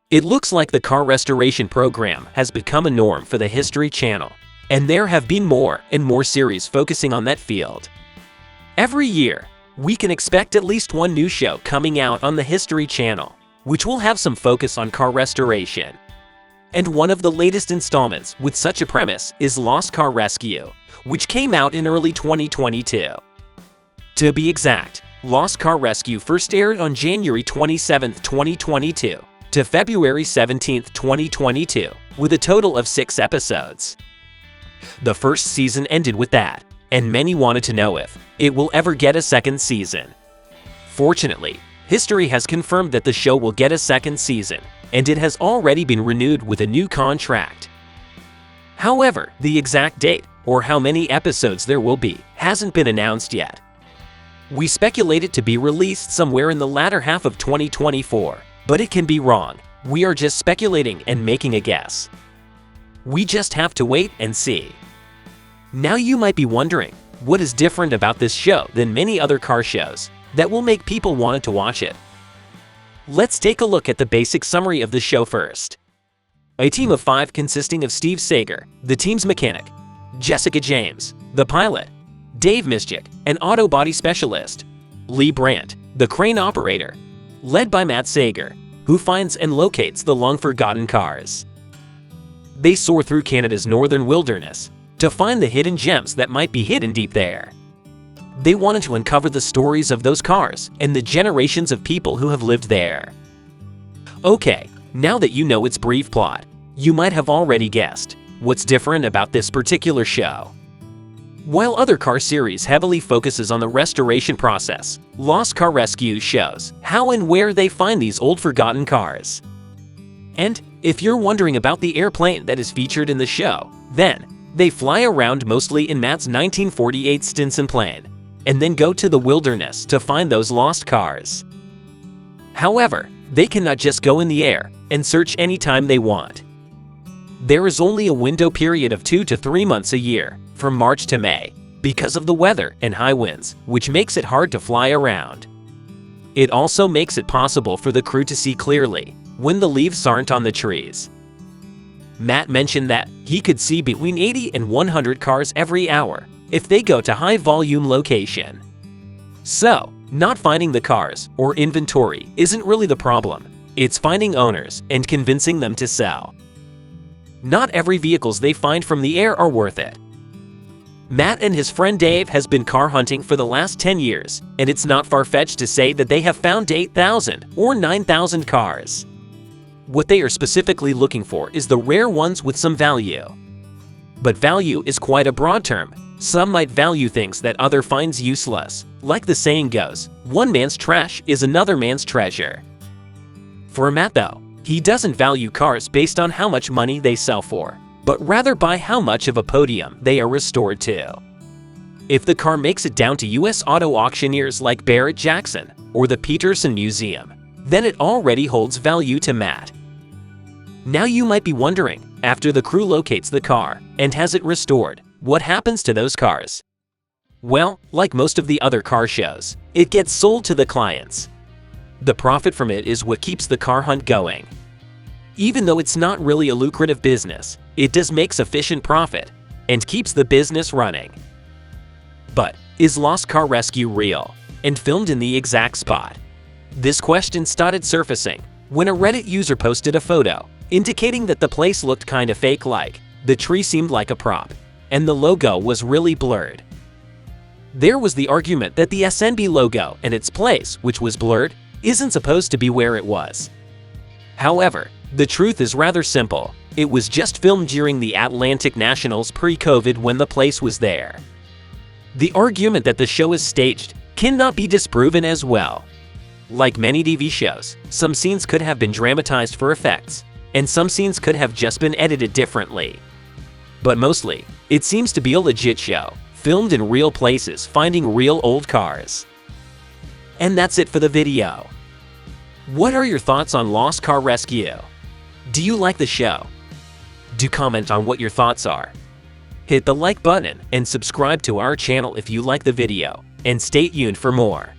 It looks like the car restoration program has become a norm for the History Channel, and there have been more and more series focusing on that field. Every year, we can expect at least one new show coming out on the History Channel, which will have some focus on car restoration. And one of the latest installments with such a premise is Lost Car Rescue, which came out in early 2022. To be exact, Lost Car Rescue first aired on January 27, 2022 to February 17, 2022, with a total of 6 episodes. The first season ended with that, and many wanted to know if it will ever get a second season. Fortunately, history has confirmed that the show will get a second season, and it has already been renewed with a new contract. However, the exact date, or how many episodes there will be, hasn't been announced yet. We speculate it to be released somewhere in the latter half of 2024, but it can be wrong. We are just speculating and making a guess. We just have to wait and see. Now you might be wondering, what is different about this show than many other car shows that will make people want to watch it? Let's take a look at the basic summary of the show first. A team of 5 consisting of Steve Sager, the team's mechanic, Jessica James, the pilot, Dave Mischik, an auto body specialist, Lee Brandt, the crane operator, led by Matt Sager, who finds and locates the long-forgotten cars. They soar through Canada's northern wilderness to find the hidden gems that might be hidden deep there. They wanted to uncover the stories of those cars and the generations of people who have lived there. Okay, now that you know its brief plot, you might have already guessed what's different about this particular show. While other car series heavily focuses on the restoration process, Lost Car Rescue shows how and where they find these old forgotten cars. And if you're wondering about the airplane that is featured in the show, then they fly around mostly in Matt's 1948 Stinson plane, and then go to the wilderness to find those lost cars. However, they cannot just go in the air and search anytime they want. There is only a window period of 2 to 3 months a year, from March to May, because of the weather and high winds, which makes it hard to fly around. It also makes it possible for the crew to see clearly when the leaves aren't on the trees. Matt mentioned that he could see between 80 and 100 cars every hour if they go to high-volume location. So, not finding the cars or inventory isn't really the problem. It's finding owners and convincing them to sell. Not every vehicles they find from the air are worth it. Matt and his friend Dave has been car hunting for the last 10 years, and it's not far-fetched to say that they have found 8,000 or 9,000 cars. What they are specifically looking for is the rare ones with some value. But value is quite a broad term. Some might value things that other finds useless. Like the saying goes, one man's trash is another man's treasure. For Matt though, he doesn't value cars based on how much money they sell for, but rather by how much of a podium they are restored to. If the car makes it down to US auto auctioneers like Barrett-Jackson or the Peterson Museum, then it already holds value to Matt. Now you might be wondering, after the crew locates the car and has it restored, what happens to those cars? Well, like most of the other car shows, it gets sold to the clients. The profit from it is what keeps the car hunt going. Even though it's not really a lucrative business, it does make sufficient profit and keeps the business running. But is Lost Car Rescue real and filmed in the exact spot? This question started surfacing when a Reddit user posted a photo indicating that the place looked kinda fake-like. The tree seemed like a prop, and the logo was really blurred. There was the argument that the SNB logo and its place, which was blurred, isn't supposed to be where it was. However, the truth is rather simple. It was just filmed during the Atlantic Nationals pre-COVID when the place was there. The argument that the show is staged cannot be disproven as well. Like many TV shows, some scenes could have been dramatized for effects, and some scenes could have just been edited differently. But mostly, it seems to be a legit show, filmed in real places finding real old cars. And that's it for the video. What are your thoughts on Lost Car Rescue? Do you like the show? Do comment on what your thoughts are. Hit the like button and subscribe to our channel if you like the video, and stay tuned for more.